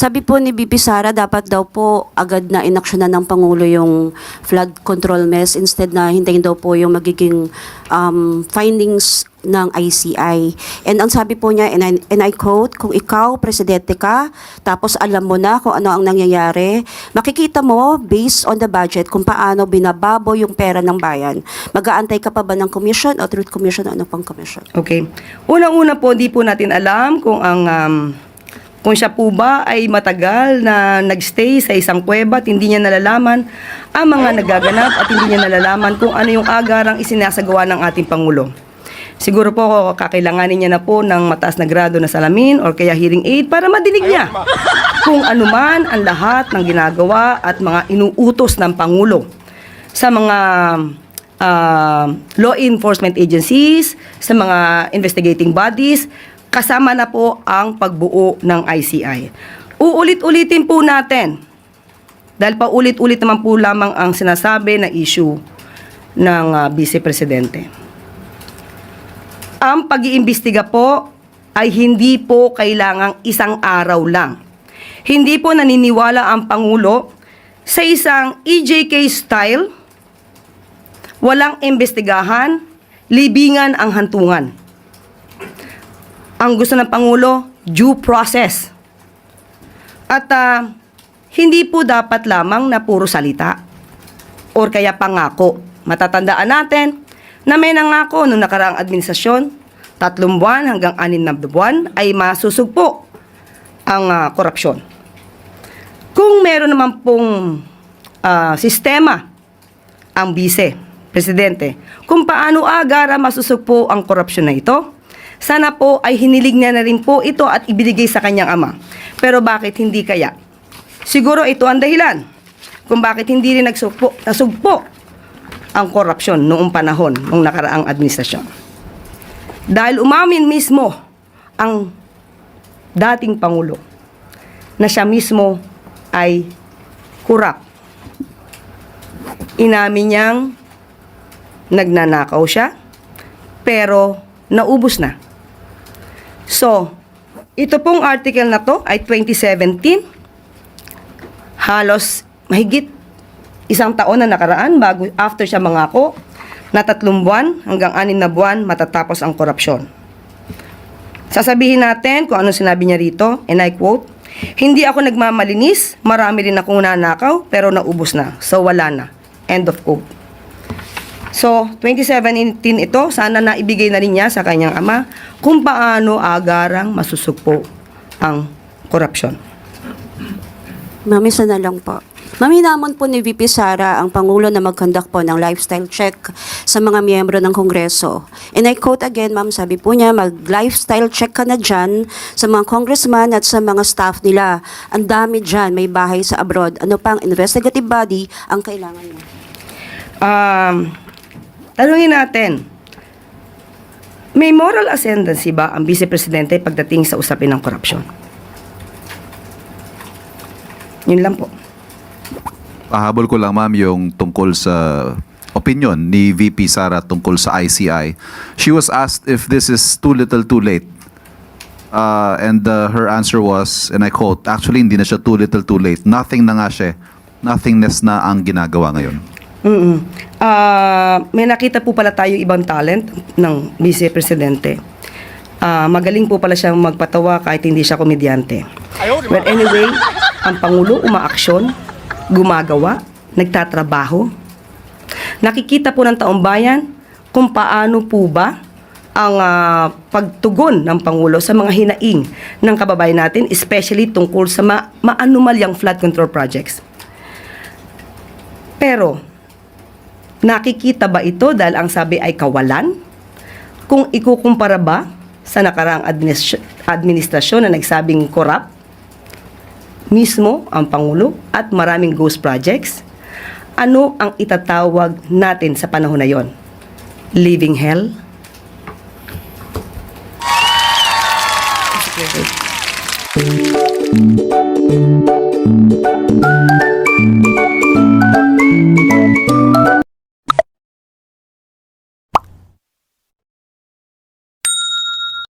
Sabi po ni BP Sara, dapat daw po agad na inaksyonan ng Pangulo yung flood control mess instead na hintayin daw po yung magiging findings ng ICI. And ang sabi po niya, and I quote, kung ikaw, presidente ka, tapos alam mo na kung ano ang nangyayari, makikita mo, based on the budget, kung paano binababo yung pera ng bayan. Mag-aantay ka pa ba ng commission o truth commission o ano pang commission? Okay. Unang-una po, di po natin alam kung kung siya po ba ay matagal na nagstay sa isang kuweba at hindi niya nalalaman ang mga nagaganap at hindi niya nalalaman kung ano yung agarang isinasagawa ng ating Pangulo. Siguro po kakailanganin niya na po ng mataas na grado na salamin or kaya hearing aid para madinig niya kung anuman ang lahat ng ginagawa at mga inuutos ng Pangulo sa mga law enforcement agencies, sa mga investigating bodies, kasama na po ang pagbuo ng ICI. Uulit-ulitin po natin, dahil paulit-ulit naman po lamang ang sinasabi na issue ng Vice Presidente. Ang pag-iimbestiga po ay hindi po kailangang isang araw lang. Hindi po naniniwala ang Pangulo sa isang EJK style, walang imbestigahan, libingan ang hantungan. Ang gusto ng Pangulo, due process. At hindi po dapat lamang na puro salita or kaya pangako. Matatandaan natin na may nangako noong nakaraang administrasyon, 3 buwan hanggang 6 na buwan ay masusugpo ang korupsyon. Kung meron naman pong sistema ang Vice Presidente kung paano agara masusugpo ang korupsyon na ito, sana po ay hinilig niya na rin po ito at ibinigay sa kanyang ama. Pero bakit hindi kaya? Siguro ito ang dahilan kung bakit hindi rin nasugpo ang korupsyon noong panahon ng nakaraang administrasyon. Dahil umamin mismo ang dating Pangulo na siya mismo ay kurap. Inamin niyang nagnanakaw siya, pero naubos na. So, ito pong article na to ay 2017. Halos mahigit 1 taon na nakaraan after siya mangako na 3 buwan hanggang 6 na buwan matatapos ang korupsyon. Sasabihin natin kung ano sinabi niya rito, and I quote, "Hindi ako nagmamalinis, marami rin akong nanakaw, pero naubos na. So wala na." End of quote. So, 2017 ito, sana naibigay na rin niya sa kanyang ama kung paano agarang masusugpo ang korupsyon. Ma'am, isa na lang po. Ma'am, hinamon po ni VP Sara ang Pangulo na mag-conduct po ng lifestyle check sa mga miyembro ng Kongreso. And I quote again, ma'am, sabi po niya, mag-lifestyle check ka na dyan sa mga congressman at sa mga staff nila. Ang dami dyan, may bahay sa abroad. Ano pang investigative body ang kailangan mo? Tanungin natin, may moral ascendancy ba ang Vice Presidente pagdating sa usapin ng korupsyon? Yun lang po. Pahabol ko lang, ma'am, yung tungkol sa opinion ni VP Sara tungkol sa ICI. She was asked if this is too little too late. And her answer was, and I quote, actually hindi na siya too little too late. Nothing na nga siya. Nothingness na ang ginagawa ngayon. May nakita po pala tayo ibang talent ng Vice Presidente. Magaling po pala siyang magpatawa kahit hindi siya komedyante. But anyway, ang Pangulo umaaksyon, gumagawa, nagtatrabaho. Nakikita po ng taong bayan kung paano po ba ang pagtugon ng Pangulo sa mga hinaing ng kababayan natin, especially tungkol sa maanumalyang flood control projects. Pero, nakikita ba ito dahil ang sabi ay kawalan? Kung ikukumpara ba sa nakaraang administrasyon na nagsabing corrupt, mismo ang Pangulo at maraming ghost projects, ano ang itatawag natin sa panahon na yon? Living hell? Thank you.